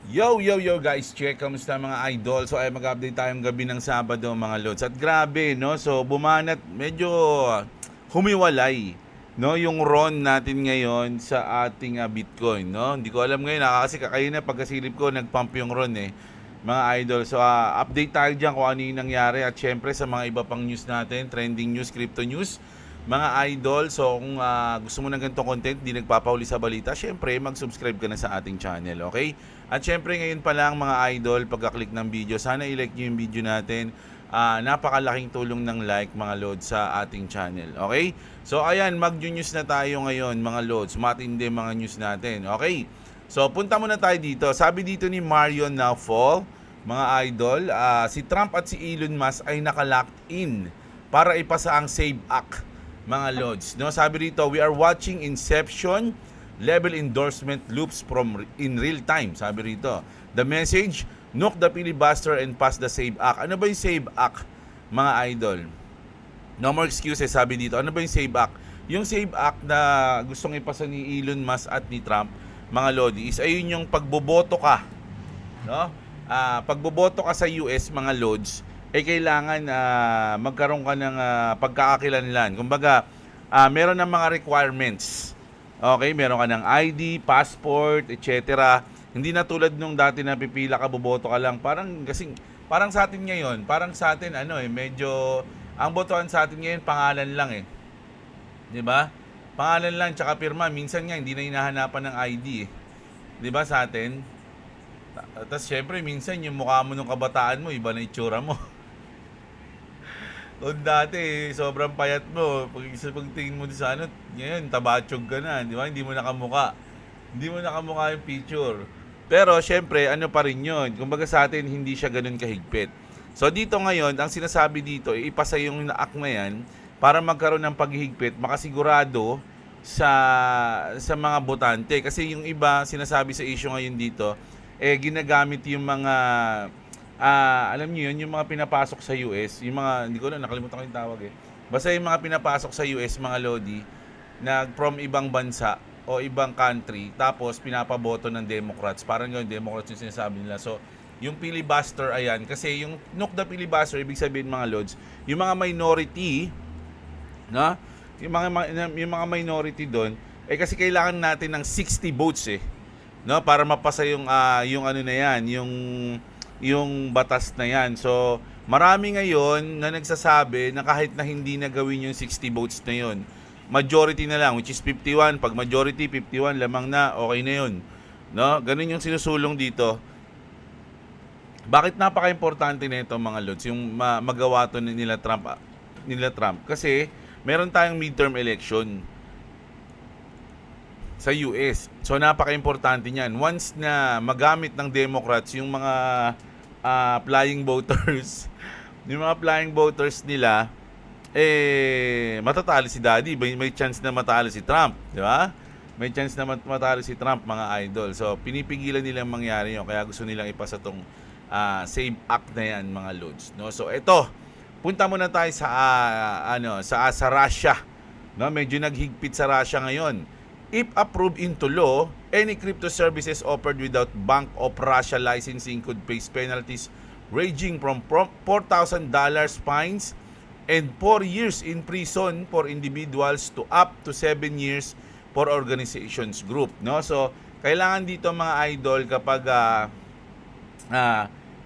Yo guys, check kamusta mga idol. So ay mag-update tayong gabi ng Sabado mga lods. At grabe no, so bumanat medyo humiwalay no yung RON natin ngayon sa ating Bitcoin no. Hindi ko alam ngayon kasi kakaina pagkasilip ko nagpump yung RON mga idol. So update tayo diyan kung ano yung nangyari at syempre sa mga iba pang news natin, trending news, crypto news mga idol. So kung gusto mo ng ganitong content, di nagpapahuli sa balita, syempre mag-subscribe ka na sa ating channel, okay? At syempre ngayon pa lang mga idol, pagka-click ng video, sana i-like nyo yung video natin. Napakalaking tulong ng like mga lods sa ating channel, okay? So ayan, mag-news na tayo ngayon mga lods, matindi mga news natin, okay? So punta muna tayo dito. Sabi dito ni Marion Nowfall, mga idol, si Trump at si Elon Musk ay naka-locked in para ipasa ang SAVE Act mga lods. No, sabi rito, we are watching inception level endorsement loops from in real time. Sabi rito, the message, nuke the filibuster and pass the SAVE Act. Ano ba yung SAVE Act, mga idol? No more excuses, sabi dito. Ano ba yung SAVE Act? Yung SAVE Act na gustong ipasa ni Elon Musk at ni Trump, mga lodi, is ayun yung pagboboto ka, no? Pagboboto ka sa US, mga lods, kailangan magkaroon ka ng pagkakakilanlan. Kumbaga, meron ng mga requirements. Okay, meron ka ng ID, passport, etc. Hindi na tulad nung dati na pipila ka, boboto ka lang. Parang sa atin ngayon, parang sa atin medyo ang botohan sa atin ngayon pangalan lang 'Di ba? Pangalan lang tsaka pirma. Minsan nga hindi na hinahanapan ng ID 'Di ba sa atin? Tapos syempre minsan yung mukha mo nung kabataan mo, iba na itsura mo. Kung dati, sobrang payat mo. Pagtingin mo sa ngayon, tabatsog ka na, di ba? Hindi mo nakamuka. Hindi mo nakamuka yung picture. Pero, syempre, ano pa rin yun? Kumbaga sa atin, hindi siya ganun kahigpit. So, dito ngayon, ang sinasabi dito, ipasa yung act na yan para magkaroon ng paghihigpit, makasigurado sa mga botante. Kasi yung iba, sinasabi sa issue ngayon dito, ginagamit yung mga alam niyo yun, yung mga pinapasok sa US, yung mga, hindi ko na, nakalimutan ko yung tawag Basta yung mga pinapasok sa US, mga lodi, na from ibang bansa o ibang country, tapos pinapaboto ng Democrats. Parang yun, Democrats yung sinasabi nila. So, yung filibuster, ayan, kasi yung nuke the filibuster, ibig sabihin mga lods, yung mga minority, no? Yung mga minority doon, kasi kailangan natin ng 60 votes no? Para mapasa yung ano na yan, yung batas na yan. So, marami ngayon na nagsasabi na kahit na hindi na gawin yung 60 votes na yun, majority na lang, which is 51. Pag majority, 51, lamang na, okay na yun. No? Ganun yung sinusulong dito. Bakit napaka-importante na ito mga lods, yung magawa to nila Trump? Kasi, meron tayong midterm election sa US. So napaka-importante niyan. Once na magamit ng Democrats yung mga flying voters, yung mga flying voters nila, matatalo si Daddy. May chance na matalo si Trump, di ba? May chance na matalo si Trump, mga idol. So pinipigilan nilang mangyari yun. Kaya gusto nilang ipasa tong SAVE Act na yan, mga lods. No? So ito, punta muna tayo sa Russia. No, medyo naghigpit sa Russia ngayon. If approved into law, any crypto services offered without Bank of Russia licensing could face penalties ranging from $4,000 fines and 4 years in prison for individuals to up to 7 years for organizations group. No? So, kailangan dito mga idol kapag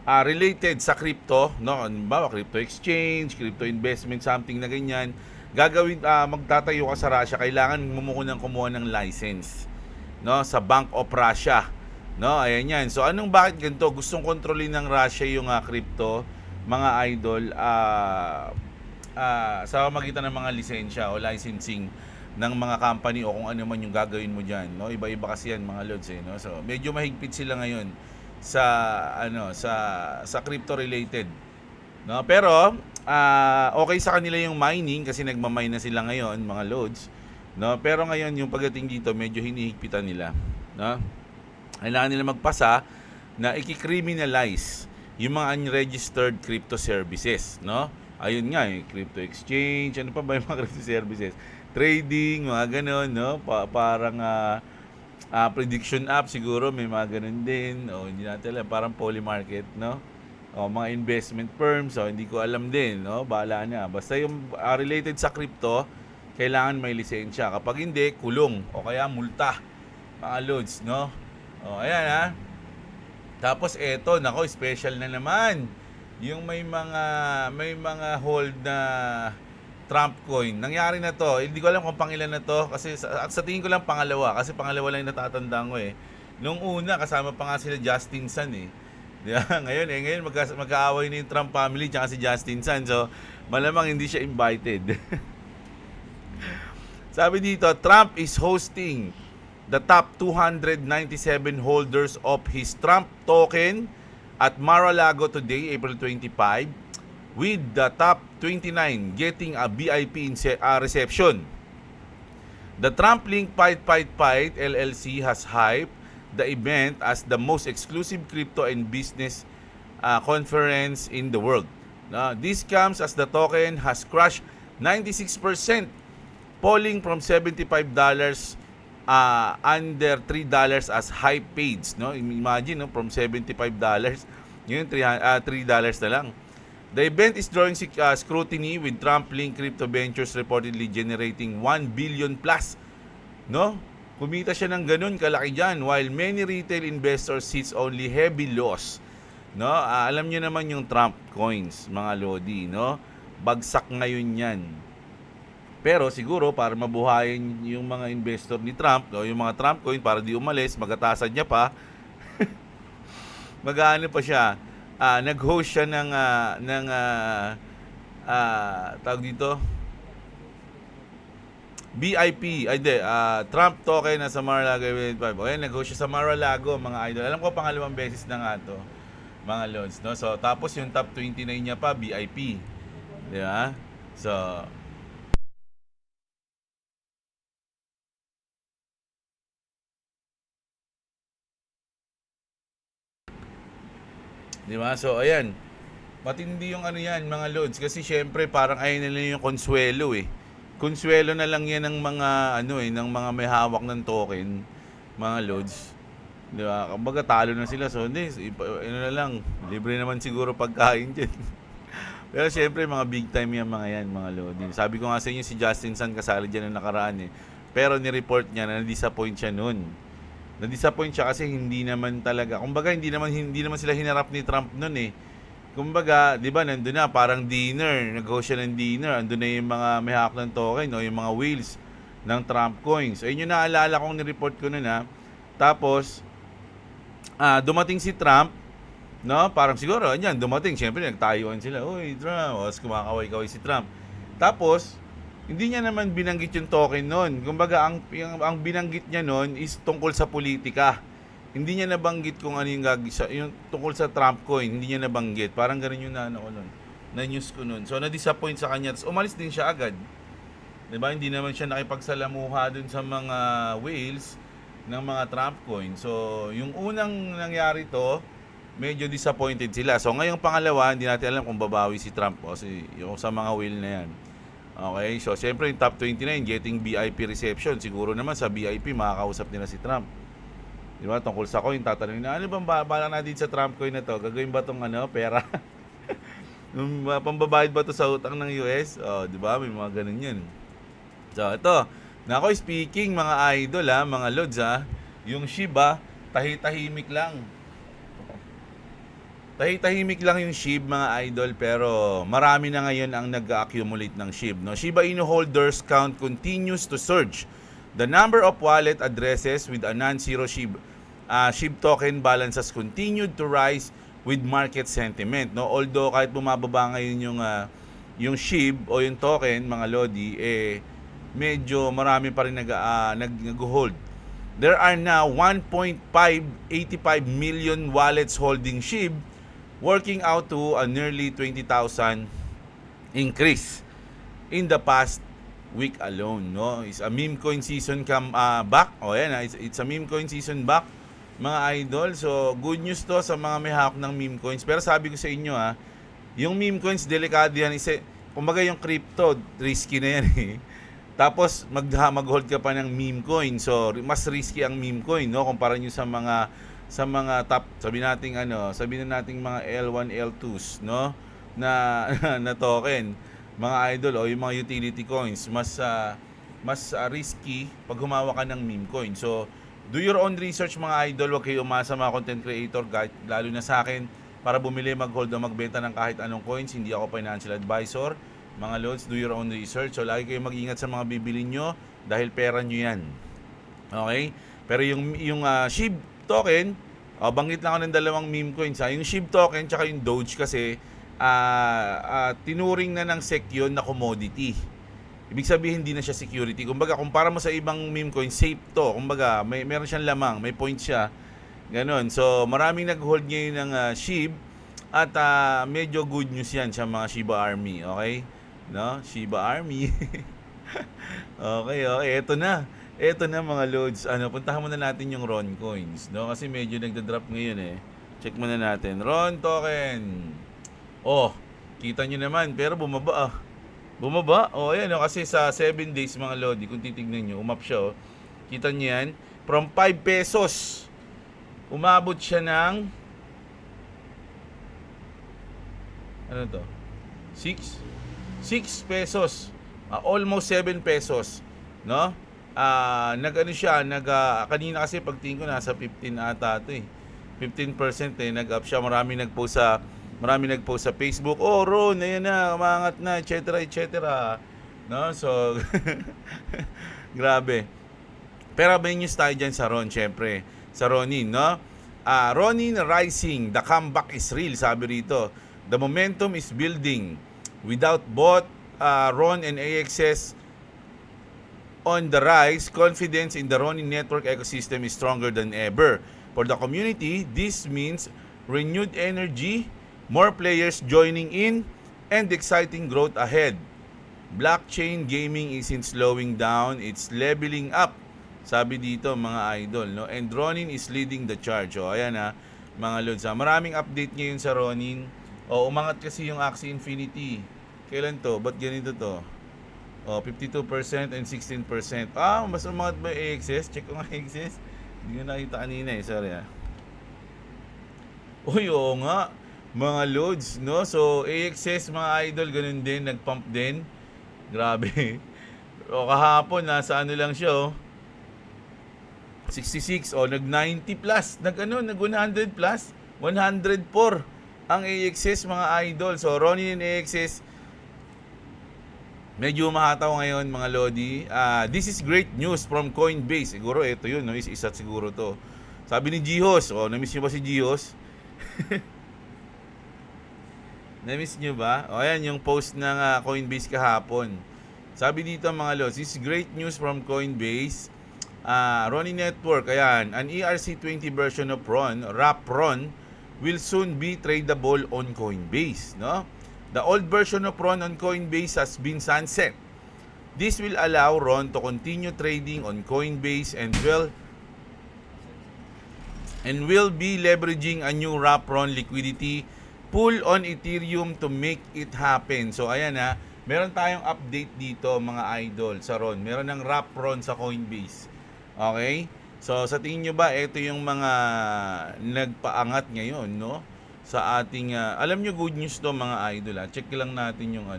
related sa crypto, no? Halimbawa, crypto exchange, crypto investment, something na ganyan, magtatayo ka sa Russia, kailangan kumuha ng license, no, sa Bank of Russia, no? Ayan yan. So bakit ganito? Gustong kontrolin ng Russia yung crypto, mga idol, sa magitan ng mga lisensya o licensing ng mga company o kung ano man yung gagawin mo diyan, no? Iba-iba kasi yan mga lods no? So medyo mahigpit sila ngayon sa crypto related, no? Pero okay sa kanila yung mining kasi nagmamine na sila ngayon, mga loads, no? Pero ngayon yung pagdating dito medyo hinihigpitan nila, no? Kailangan nila magpasa na i-criminalize yung mga unregistered crypto services, no? Ayun nga, crypto exchange, ano pa ba yung mga crypto services? Trading, mga ganun, no? Parang Prediction app siguro may mga ganun din. O hindi natin alam, parang Polymarket, no? O mga investment firms, so hindi ko alam din, no? Bahala na. Basta yung related sa crypto, kailangan may lisensya. Kapag hindi, kulong o kaya multa. Mga loads, no? O ayan ha. Tapos eto, nako, special na naman. Yung may mga hold na Trump coin. Nangyari na to. Hindi ko alam kung pangilan na to kasi sa tingin ko lang pangalawa kasi pangalawa lang yung natatandaan ko eh. Nung una kasama pa nga sila Justin Sun eh. Di ba? Ngayon magkaaway na yung Trump family tsaka si Justin Sun. So malamang hindi siya invited. Sabi dito, Trump is hosting the top 297 holders of his Trump token at Mar-a-Lago today, April 25, with the top 29 getting a VIP reception. The Trump Link Fight LLC has hyped the event as the most exclusive crypto and business conference in the world. This comes as the token has crashed 96%, falling from $75 under $3 as high page, no? Imagine, no, from $75, yun $3 na lang. The event is drawing scrutiny with Trump Link Crypto Ventures reportedly generating 1 billion plus, no? Kumita siya ng ganun kalaki diyan, while many retail investors sees only heavy loss, no? Alam niyo naman yung Trump coins, mga lodi, no? Bagsak ngayon 'yan. Pero siguro para mabuhayin yung mga investor ni Trump o yung mga Trump coin para di umalis, magatasan niya pa. Mag-aano pa siya. Nag-host siya ng tawag dito BIP, Trump token na sa Mar-a-Lago 25. Okay, nag-host siya sa Mar-a-Lago, mga idol. Alam ko pangalawang beses na nga to, mga lods, no? So tapos yung top 29 niya pa BIP. Di ba? So di ba? So, ayan. Matindi yung ano yan, mga loads. Kasi syempre, parang ayun nila yung konsuelo eh. Konsuelo na lang yan ng mga, ng mga may hawak ng token, mga loads. Di ba? Kumbaga, talo na sila. So, hindi, na lang. Libre naman siguro pagkain dyan. Pero syempre, mga big time yan, mga yan, mga loads. Sabi ko nga sa inyo, si Justin Sun kasali dyan na nakaraan eh. Pero ni-report niya na na-disappoint siya nun. Na-disappoint siya kasi hindi naman talaga. Kumbaga hindi naman sila hinarap ni Trump noon eh. Kumbaga, 'di ba, nandoon na parang dinner, nag-host siya ng dinner, andun na yung mga may hawak ng token o yung mga whales ng Trump coins. Ayun yung naalala kong ni-report ko noon ha. Tapos dumating si Trump, no? Parang siguro, anyan, dumating, syempre nagtayuan sila. Uy, Trump, os kumakaway-kaway si Trump. Tapos hindi niya naman binanggit yung token noon. Kumbaga, ang binanggit niya noon is tungkol sa politika. Hindi niya nabanggit kung ano yung yung tungkol sa Trump coin. Hindi niya nabanggit. Parang ganun yung na news ko noon. So, na-disappoint sa kanya. Tapos umalis din siya agad. Diba? Hindi naman siya nakipagsalamuha dun sa mga whales ng mga Trump coin. So, yung unang nangyari to, medyo disappointed sila. So, ngayong pangalawa, hindi natin alam kung babawi si Trump o yung sa mga whale na yan. Okay, so siyempre yung top 29 getting VIP reception. Siguro naman sa VIP makakausap nila si Trump. Di ba? Tungkol sa coin, tatanungin na, ano bang bala natin sa Trump coin na to? Gagawin ba tong pera? Pambabayad ba to sa utang ng US? Oh, di ba? May mga ganun yun. So, ito. Nako, speaking mga idol mga lods yung Shiba, tahimik lang. Tahimik lang yung SHIB, mga idol, pero marami na ngayon ang nag-accumulate ng SHIB. No? Shiba Inu holders count continues to surge. The number of wallet addresses with a non-zero SHIB token balances continued to rise with market sentiment. No? Although kahit bumababa ngayon yung SHIB o yung token, mga lodi, medyo marami pa rin nag-hold. There are now 1.585 million wallets holding SHIB, working out to a nearly 20,000 increase in the past week alone, no? It's a meme coin season back. Oh, yan, it's a meme coin season back, mga idol. So, good news to sa mga may hawak ng meme coins. Pero sabi ko sa inyo yung meme coins delikado yan. Kumbaga yung crypto, risky na yan eh. Tapos mag-hold ka pa ng meme coin. So mas risky ang meme coin, no, kumpara nyo sa mga top, sabi na nating mga L1, L2s, no, na na token, mga idol, o yung mga utility coins, mas risky pag humawa ka ng meme coin. So do your own research mga idol, wag kayo umasa mga content creator, lalo na sa akin, para bumili, mag-hold o magbenta ng kahit anong coins. Hindi ako financial advisor. Mga lods, do your own research. So lagi kayo mag-ingat sa mga bibili nyo dahil pera nyo yan. Okay? Pero yung SHIB token, banggit lang ako ng dalawang meme coins. Yung SHIB token tsaka yung Doge kasi tinuring na ng SEC yun na commodity. Ibig sabihin hindi na siya security. Kumbaga, kumpara mo sa ibang meme coin, safe to. Kumbaga, meron siyang lamang, may point siya. Ganon. So, maraming nag-hold ngayon ng SHIB at medyo good news yan sa mga Shiba Army. Okay? No? Shiba Army. Okay. Ito na mga loads. Puntahan muna natin yung RON coins, no? Kasi medyo nagda-drop ngayon eh. Check muna natin. RON token. Oh, kita nyo naman, pero bumaba. Bumaba? Ayan, kasi sa 7 days mga lodi, kung titignan nyo, umap siya, Kita nyo yan? From 5 pesos, umabot siya ng, ano to? 6 pesos. Almost 7 pesos, no? Kanina kasi pagtingin ko nasa 15 ata ito eh. 15% nag-up siya. Marami nag-post sa Facebook. Oh, Ron, ayan na, umangat na, etc. No? So, grabe. Pero may news tayo dyan sa Ron, syempre. Sa Ronin, no? Ronin rising, the comeback is real, sabi rito. The momentum is building. Without both Ron and AXS on the rise, confidence in the Ronin network ecosystem is stronger than ever. For the community, this means renewed energy, more players joining in, and exciting growth ahead. Blockchain gaming isn't slowing down, it's leveling up. Sabi dito mga idol, no? And Ronin is leading the charge. Ayan mga lods. Maraming update ngayon sa Ronin. Umangat kasi yung Axie Infinity. Kailan to? Ba't ganito to? 52% and 16%. Mas umangat ba yung AXS? Check ko nga AXS. Hindi ko nakita kanina eh. Sorry oo nga. Mga loads, no? So, AXS mga idol, ganun din. Nag-pump din. Grabe. Kahapon, nasa lang siya, 66, nag-90 plus. Nag-100 plus. 104 ang AXS mga idol. So, Ronin and AXS, medyo mahataw ngayon mga lodi. This is great news from Coinbase. Siguro ito yun, no? Isa siguro to. Sabi ni Gihos, na-miss nyo ba si Gihos? Na-miss nyo ba? Ayan yung post ng Coinbase kahapon. Sabi dito mga lodi, this is great news from Coinbase. Ronin Network, ayan, an ERC20 version of Ron, RAP-RON, will soon be tradable on Coinbase, no? The old version of Ron on Coinbase has been sunset. This will allow Ron to continue trading on Coinbase and will be leveraging a new RAP-RON liquidity pool on Ethereum to make it happen. So ayan meron tayong update dito mga idol sa Ron. Meron ng RAP-RON sa Coinbase. Okay? So sa tingin nyo ba ito yung mga nagpaangat ngayon, no? Sa ating alam nyo, good news to mga idol. Check lang natin yung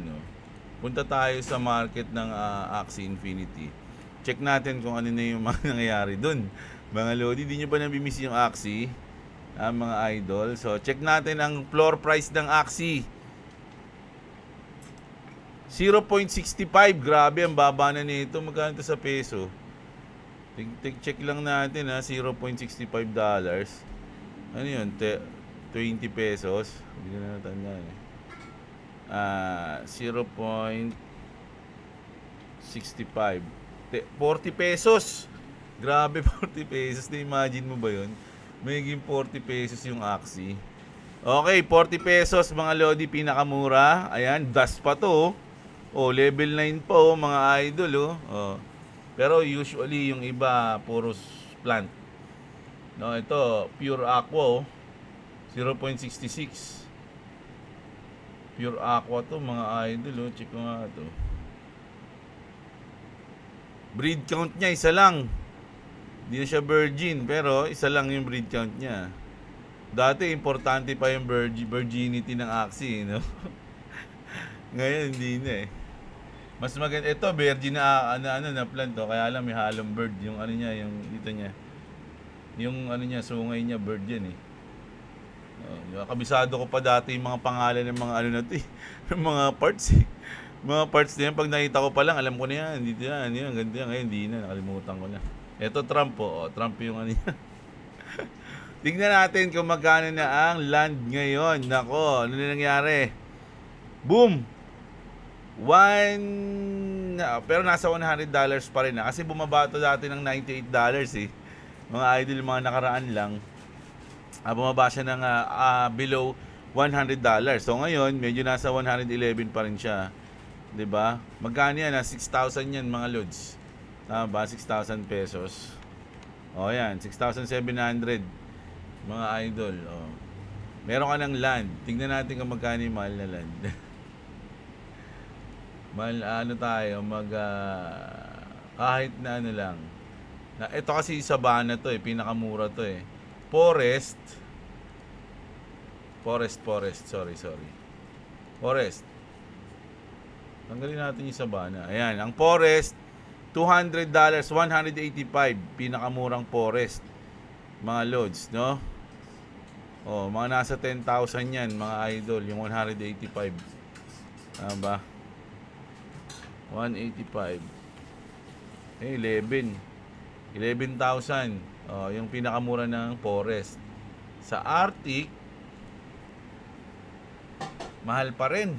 punta tayo sa market ng Axie Infinity. Check natin kung ano na yung mga nangyayari dun. Mga lodi, di nyo ba nabimiss yung Axie? Mga idol. So check natin ang floor price ng Axie. 0.65. Grabe, ang baba na nito. Magkano ito sa peso? Check lang natin $0.65. Ano yun? 20 pesos. Hindi ko na natandaan 0.65. 40 pesos. Grabe, 40 pesos. Na-imagine mo ba yun? Magiging 40 pesos yung Axie. Okay, 40 pesos mga lodi, pinakamura. Ayan, dust pa to. Level 9 pa mga idol Pero usually yung iba puro plant. No, ito pure aqua 0.66. Pure aqua to mga idol Check ko nga to. Breed count niya, isa lang. Hindi na siya virgin, pero isa lang yung breed count niya. Dati, importante pa yung virginity ng Axie, no? Ngayon, hindi na eh. Mas maganda, ito, virgin na plant to, kaya lang may halong bird, yung ano niya, yung dito niya. Yung ano niya, sungay niya, bird yan eh. Kabisado ko pa dati yung mga pangalan ng mga ano na to eh. Yung mga parts eh. Mga parts na yan, pag nakita ko pa lang, alam ko na yan, dito yan, ganito yan. Ngayon, hindi na, nakalimutan ko na. Ito, Trump po. Trump yung ano yan. Tignan natin kung magkano na ang land ngayon. Nako, ano na nangyari? Boom! Pero nasa $100 pa rin na. Kasi bumaba to dati ng $98 eh. Mga idol, mga nakaraan lang. Bumaba siya ng below $100. So ngayon, medyo nasa 111 pa rin siya. 'Di ba? Magkano yan? 6,000 yan mga lods. Tama ba? 6,000 pesos. O yan, 6,700 mga idol. O. Meron ka ng land. Tingnan natin kung magkano yung mahal na land. Mahal, ano tayo, kahit na ano lang. Ito kasi Sabana to eh, pinakamura to eh. Forest, sorry. Forest. Tanggalin natin yung Sabana. Ayan, ang Forest, $200, 185, pinakamurang Forest. Mga loads, no? Oh, mga nasa 10,000 yan, mga idol, yung 185. Tama ba? 185. 11,000. Oh, yung pinakamura ng Forest. Sa Arctic, mahal pa rin.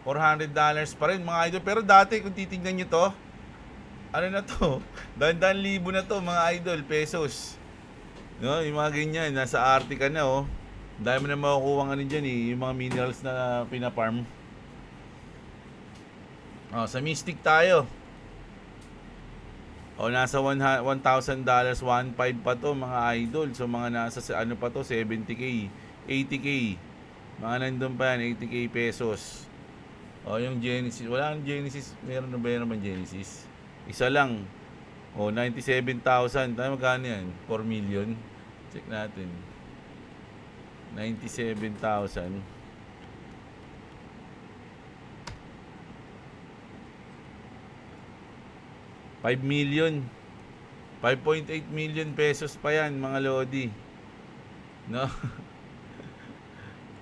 $400 pa rin mga idol. Pero dati kung titignan nyo to, ano na to? Dandan libo na to mga idol, pesos. No, yung mga ganyan, nasa Arctic ka na oh. Dahil mo na makukuha nga dyan eh, yung mga minerals na pinafarm. Oh, sa Mystic tayo. O nasa $1,000, 1.5 pa to mga idol. So mga nasa ano pa to, 70k, 80k. Mga nandun pa yan, 80k pesos. O yung Genesis, wala ang Genesis, meron na ba yan naman Genesis? Isa lang. O 97,000, tayo magkano yan? 4 million. Check natin. 97,000. 5 million. 5.8 million pesos pa yan mga lodi. No?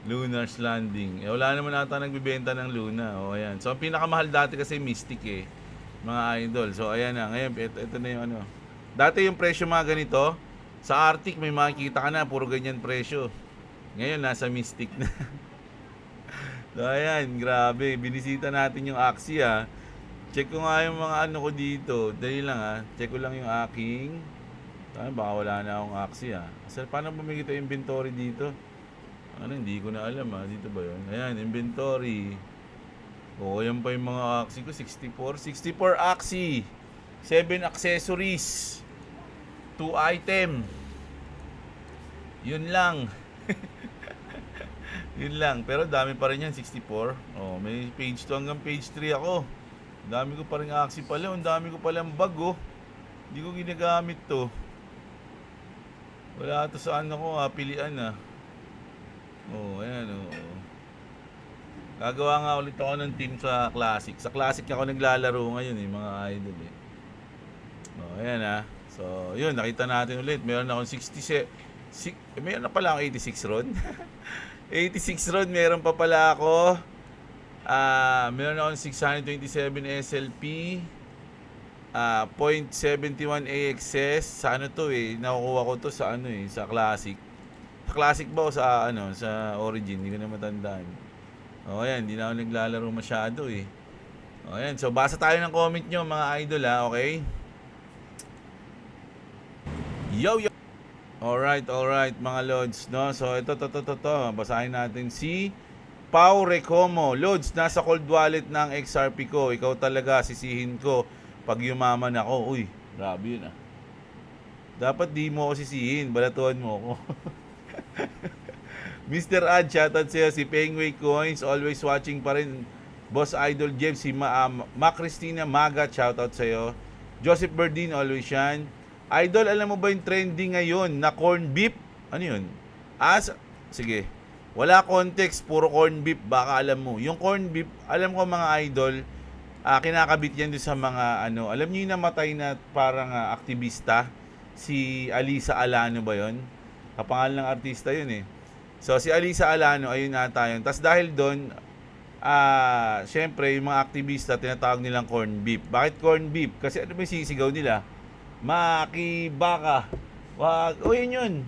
Lunar's Landing. Wala naman ata nagbibenta ng Luna. O ayan. So ang pinakamahal dati kasi Mystic eh. Mga idol. So ayan na. Ngayon, ito na yung ano. Dati yung presyo mga ganito. Sa Arctic may makikita ka na. Puro ganyan presyo. Ngayon nasa Mystic na. So ayan. Grabe. Binisita natin yung Axie ah. Check ko nga yung mga ano ko dito. Dali lang ha. Check ko lang yung aking. Baka wala na akong Axie ha. Kasi paano bumigay yung inventory dito? Ano, hindi ko na alam ha. Dito ba yun? Ayan, inventory. Oo, yan pa yung mga Axie ko. 64 Axie. 7 accessories. 2 item. Yun lang. Yun lang. Pero dami pa rin yan, 64. Oh, may page 2 hanggang page 3 ako. Dami ko pa rin Axie pala. Ang dami ko palang bag oh. Hindi ko ginagamit to. Wala to sa ano ko pilian ah. Oh, ayan oh. Gagawa nga ulit ako ng team sa Classic. Sa Classic ako naglalaro ngayon eh, mga idol eh. Oh, ayan ah. So, yun, nakita natin ulit. Meron akong 66. Meron na pala akong 86 Ron. 86 Ron, meron pa pala ako. Meron akong 627 SLP, 0.71 AXS. Sa ano to eh, nakukuha ko to sa ano eh, sa Classic. Sa Classic ba o sa ano, sa Origin, hindi ko na matandaan. O ayan, hindi na ako naglalaro masyado eh. O ayan, so basa tayo ng comment nyo mga idol ha, okay? Yo! Alright mga lods, no? So ito, basahin natin si Pau Recomo. Lods, nasa cold wallet ng XRP ko. Ikaw talaga, sisihin ko pag yumaman ako. Uy, grabe yun ah. Dapat di mo ako sisihin, balatuan mo ako. Mr. Ad, shoutout sa'yo. Si Pengway Coins, always watching pa rin. Boss Idol Jeff, si Ma Christina Maga, shoutout sa'yo. Joseph Berdin, always yan. Idol, alam mo ba yung trending ngayon na corn beef? Ano yun? Sige. Wala context, puro corn beef, baka alam mo. Yung corn beef, alam ko mga idol, kinakabit yan doon sa mga alam niyo yung namatay na parang aktivista, si Alisa Alano ba yun? Kapangalan ng artista yun eh. So si Alisa Alano, ayun ata yun. Tapos dahil doon, syempre yung mga aktivista tinatawag nilang corn beef. Bakit corn beef? Kasi ano ba yung sisigaw nila? Makibaka. Yun.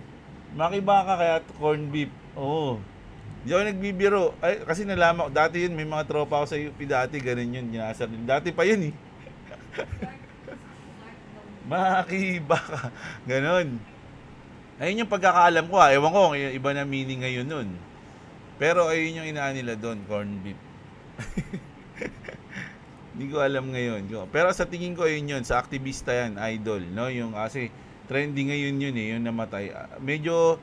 Makibaka kaya corn beef. Oo. Hindi ako nagbibiro. Kasi nalaman ko, dati yun, may mga tropa ako sa UP dati, ganun yun, ginasar din. Dati pa yun eh. Makibaka. Ganun. Ayun yung pagkakaalam ko Ewan ko, iba na meaning ngayon nun. Pero ayun yung inaan nila doon, corn beef. Hindi ko alam ngayon. Pero sa tingin ko yun sa aktivista yan, idol, no? Yung kasi trending ngayon yun yung namatay. Medyo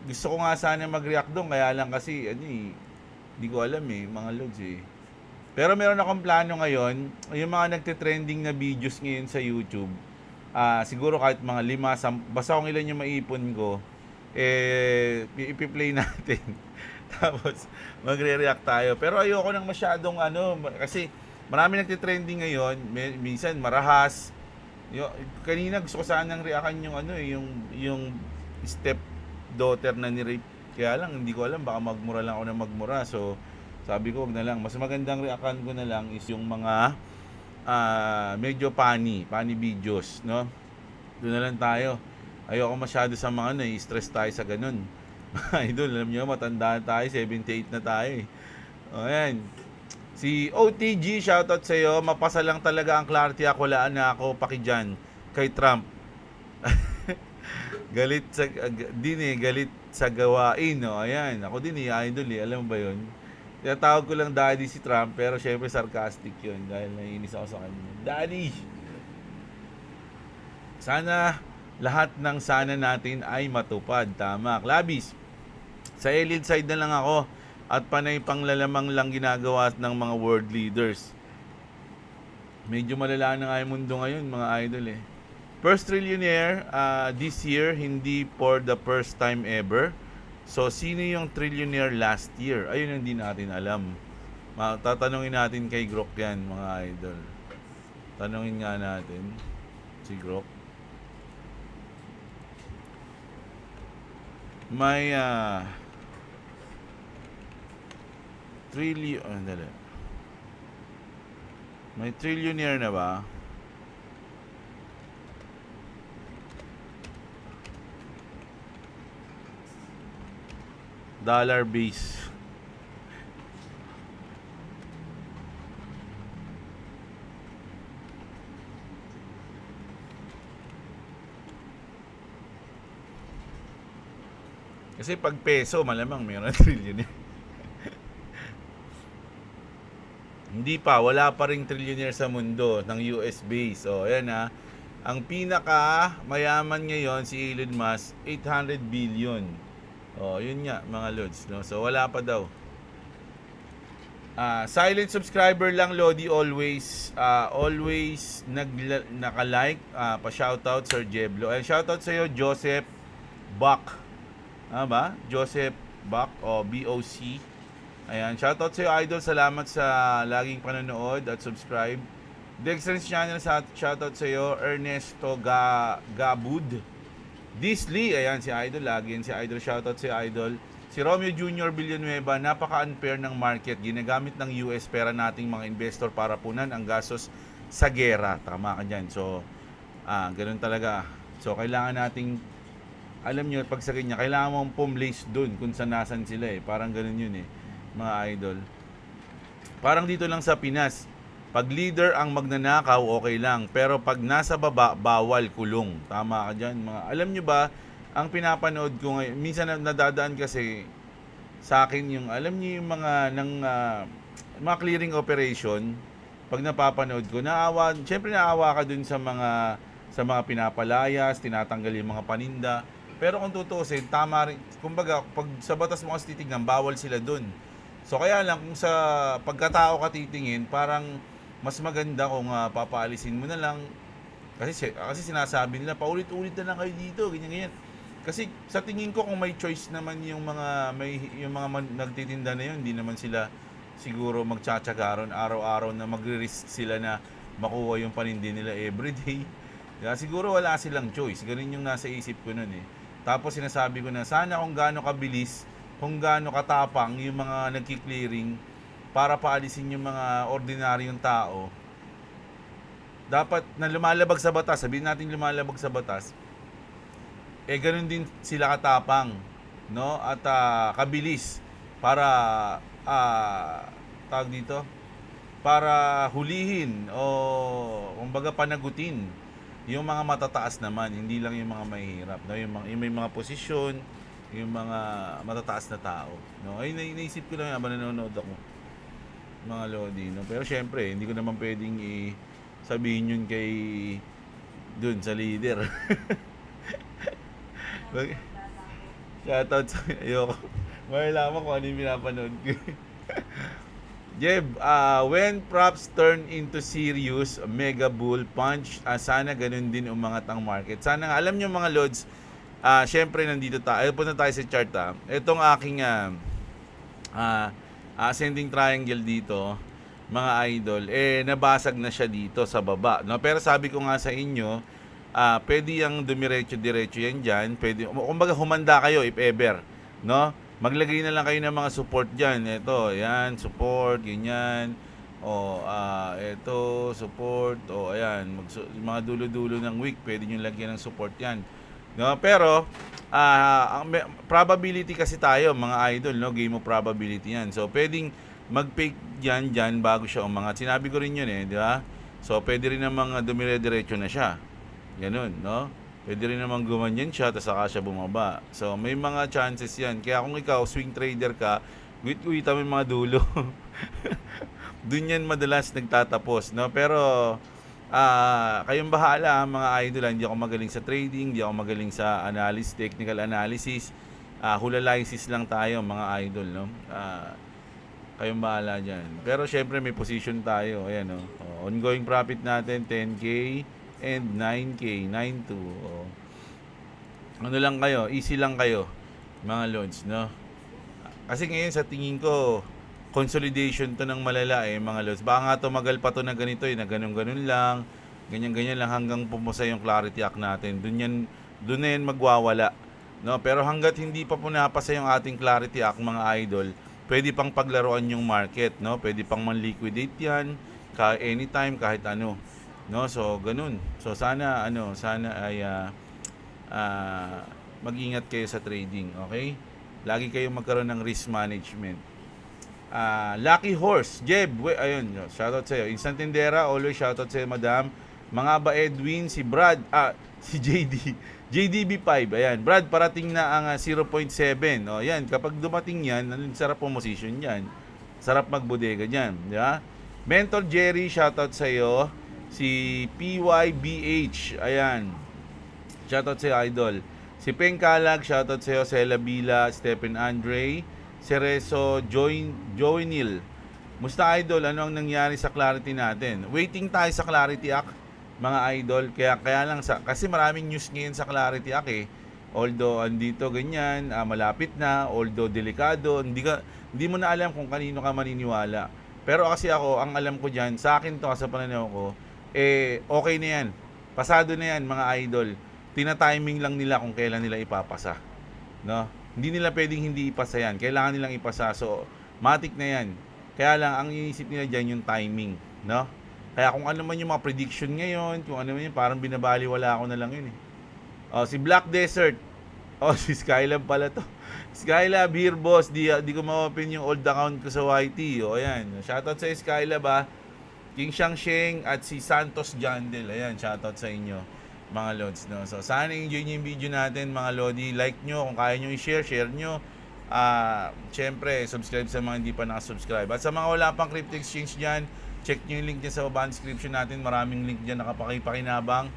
gusto ko nga sana mag-react doon, kaya lang kasi hindi ko alam mga lods Pero meron akong plano ngayon, yung mga nagte-trending na videos ngayon sa YouTube. Siguro kahit mga 5, basta kung ilan yung maipon ko, ipi-play natin. Tapos magre-react tayo. Pero ayoko nang masyadong kasi marami nagte-trending ngayon, minsan marahas. Kanina gusto ko sanang reactan yung step daughter na ni-rape. Kaya lang hindi ko alam, baka magmura lang ako na magmura. So sabi ko wag na lang. Mas magandang reactan ko na lang is yung mga medyo funny videos, no? Doon na lang tayo. Ayoko masyado sa mga stress tayo sa ganun. Idol, alam niyo matanda tayo, 78 na tayo ayan. Si OTG, shoutout sa iyo. Mapasa lang talaga ang Clarity, walaan na ako pakidyan kay Trump. Galit sa gawain, no? Ayan, ako din idol alam mo ba yun? Tinatawag ko lang daddy si Trump, pero syempre sarcastic yun dahil naiinis ako sa kanya. Daddy! Sana lahat ng sana natin ay matupad. Tama. Klabis, sa elite side na lang ako at panay panglalamang lang ginagawa ng mga world leaders. Medyo malala na nga yung mundo ngayon, mga idol First trillionaire this year, hindi for the first time ever. So, sino yung trillionaire last year? Ayun yung hindi natin alam. Tatanungin natin kay Grok yan, mga idol. Tanungin nga natin si Grok. May may trillionaire na ba? Dollar base. Kasi pag peso, malamang mayroon na trillionaire. Hindi pa, wala pa ring trillionaire sa mundo ng US base. Ayan Ang pinaka mayaman ngayon si Elon Musk, 800 billion. Yun nga mga lods, no? So wala pa daw. Silent subscriber lang Lodi, always naka-like, pa-shoutout Sir Jeblo. Shoutout sa iyo Joseph Bach. Ba? Joseph Bach BOC. Ayan, shoutout sa iyo idol, salamat sa laging panonood at subscribe. Dexter's channel, shoutout sa iyo Ernesto Gabud. Disley, ayan si Idol, lagi yan si Idol, shoutout si Idol. Si Romeo Jr. Villanueva, napaka-unfair ng market. Ginagamit ng US pera nating mga investor para punan ang gastos sa gera. Tama ka dyan. So, ganun talaga. So, kailangan nating, alam nyo, pag sa kanya, kailangan mong pumlace dun kung saan sila Parang ganun yun mga idol. Parang dito lang sa Pinas. Pag leader ang magnanakaw, okay lang. Pero pag nasa baba, bawal, kulong. Tama ka dyan. Alam nyo ba, ang pinapanood ko ngayon, minsan nadadaan kasi sa akin yung, alam nyo yung mga clearing operation, pag napapanood ko, syempre naawa ka dun sa mga pinapalayas, tinatanggal yung mga paninda. Pero kung tutuusin, tama rin. Kumbaga, pag sa batas mo kasi titignan, bawal sila dun. So kaya lang, kung sa pagkatao ka titingin, parang mas maganda kung papaalisin mo na lang Kasi sinasabi nila, paulit-ulit na lang kayo dito, ganyan-ganyan. Kasi sa tingin ko kung may choice naman yung mga nagtitinda na yun, hindi naman sila siguro magtsatsaga ron araw-araw na magre-risk sila na makuha yung panindi nila everyday. Kaya siguro wala silang choice. Ganun yung nasa isip ko nun eh. Tapos sinasabi ko na sana kung gaano kabilis, kung gaano katapang yung mga nagki-clearing para paalisin yung mga ordinaryong tao. Dapat na lumalabag sa batas, sabihin natin lumalabag sa batas, ganun din sila katapang, no? At kabilis para tawag dito, para hulihin o kumbaga panagutin yung mga matataas naman, hindi lang yung mga mahihirap, no? Yung may mga posisyon, yung mga matataas na tao, no? Ay naisip ko lang habang nanonood ako, mga lodi, no? Pero syempre, hindi ko naman pwedeng sabihin yun kay dun sa leader. Shoutout sa ayoko. Malalaman kung ano yung pinapanood ko. Jeb, when props turn into serious, mega bull punch, sana ganun din umangat ang market. Sana nga, alam nyo mga lods, syempre nandito tayo, punta tayo sa chart Itong aking ascending triangle dito, mga idol, nabasag na siya dito sa baba. No? Pero sabi ko nga sa inyo, pwede yung dumiretso-diretso yan dyan. Pwede, kumbaga humanda kayo if ever. No? Maglagay na lang kayo ng mga support dyan. Ito, yan, support, ganyan. Ito, support. Ayan, mga dulo-dulo ng week, pwede nyo lagyan ng support yan. No? Pero, probability kasi tayo, mga idol, no? Game of probability yan. So, pwedeng mag-fake dyan bago siya umangat. Sinabi ko rin yun di ba? So, pwede rin namang dumire-diretso na siya. Ganun, no? Pwede rin namang gumanyan siya, tapos saka siya bumaba. So, may mga chances yan. Kaya kung ikaw, swing trader ka, wait mo yung mga dulo. Doon yan madalas nagtatapos, no? Pero, kayong bahala, mga idol. Hindi ako magaling sa trading, hindi ako magaling sa analysis, technical analysis. Hulalisis lang tayo, mga idol, no? Kayong bahala dyan. Pero, syempre, may position tayo. Ayan, no? Ongoing profit natin, 10K. And 9K, 9.2. Ano lang kayo, easy lang kayo, mga lods, no? Kasi ngayon sa tingin ko, consolidation to ng malala mga lods. Baka nga tumagal pa to na ganito na ganun-ganun lang, ganyan-ganyan lang hanggang pumusa yung clarity act natin. Doon na yan magwawala, no? Pero hanggat hindi pa punapasa yung ating clarity act, mga idol, pwede pang paglaruan yung market, no? Pwede pang man-liquidate yan, anytime, kahit ano. No, so ganun. So sana ay mag-ingat kayo sa trading, okay? Lagi kayong magkaroon ng risk management. Lucky Horse, Jeb, ayun, shoutout sa iyo. Instant Tindera, always shoutout sa iyo, madam. Mga ba Edwin, si Brad, si JDB5, ayan. Brad, parating na ang 0.7. Yan, kapag dumating yan, sarap position yan. Sarap magbodega diyan, di ba? Mentor Jerry, shoutout sa iyo. Si PYBH, ayan. Shoutout sa idol. Si Peng Kalag, shoutout sa iyo. Sela Bila, Stephen Andre, Cerezo, Joynil. Musta idol? Ano ang nangyari sa clarity natin? Waiting tayo sa clarity act, mga idol. Kaya lang kasi maraming news ngayon sa clarity act Although andito ganyan, malapit na, although delikado, hindi mo na alam kung kanino ka maniniwala. Pero kasi ako, ang alam ko diyan, sa akin to sa pananaw ko, okay na yan. Pasado na yan, mga idol. Tina-timing lang nila kung kailan nila ipapasa. No? Hindi nila pwedeng hindi ipasa yan. Kailangan nilang ipasa. So, matik na yan. Kaya lang, ang iniisip nila dyan yung timing. No? Kaya kung ano man yung mga prediction ngayon, kung ano man yun, parang binabaliwala ko na lang yun si Black Desert. Si Skylab pala to. Skylab, here boss. Di ko ma-open yung old account ko sa YT. Ayan. Shoutout sa Skylab King Shangsheng at si Santos Jandel. Ayan, shoutout sa inyo, mga lods, no? So, sana enjoy nyo yung video natin, mga lodi. Like nyo, kung kaya nyo i-share, share nyo. Siyempre, subscribe sa mga hindi pa nakasubscribe. At sa mga wala pang crypto exchange dyan, check nyo yung link dyan sa baba ng description natin. Maraming link dyan nakapakipakinabang,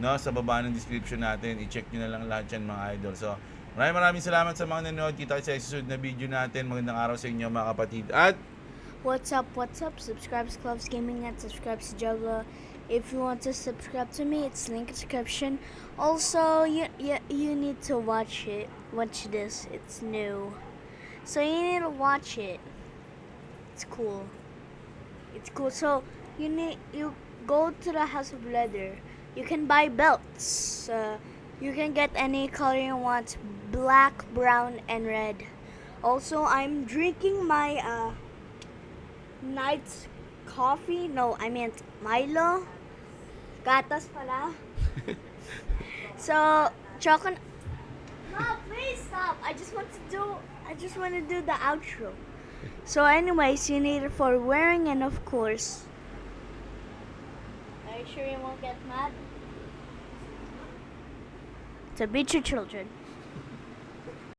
no? Sa baba ng description natin. I-check nyo na lang lahat yan, mga idol. So, maraming salamat sa mga nanonood. Kita sa susunod na video natin. Magandang araw sa inyo, mga kapatid. At What's up? Subscribe to Clubs Gaming and subscribe to Juggler If you want to subscribe to me, it's link in description. Also, you need to watch it. Watch this. It's new. So you need to watch it. It's cool. It's cool. So you go to the House of Leather. You can buy belts. You can get any color you want: black, brown, and red. Also, I'm drinking my night's coffee. No, I meant Milo. Gatas pala. So, chocolate. No, please stop. I just want to do the outro. So anyways, you need it for wearing, and of course, are you sure you won't get mad? To beat your children.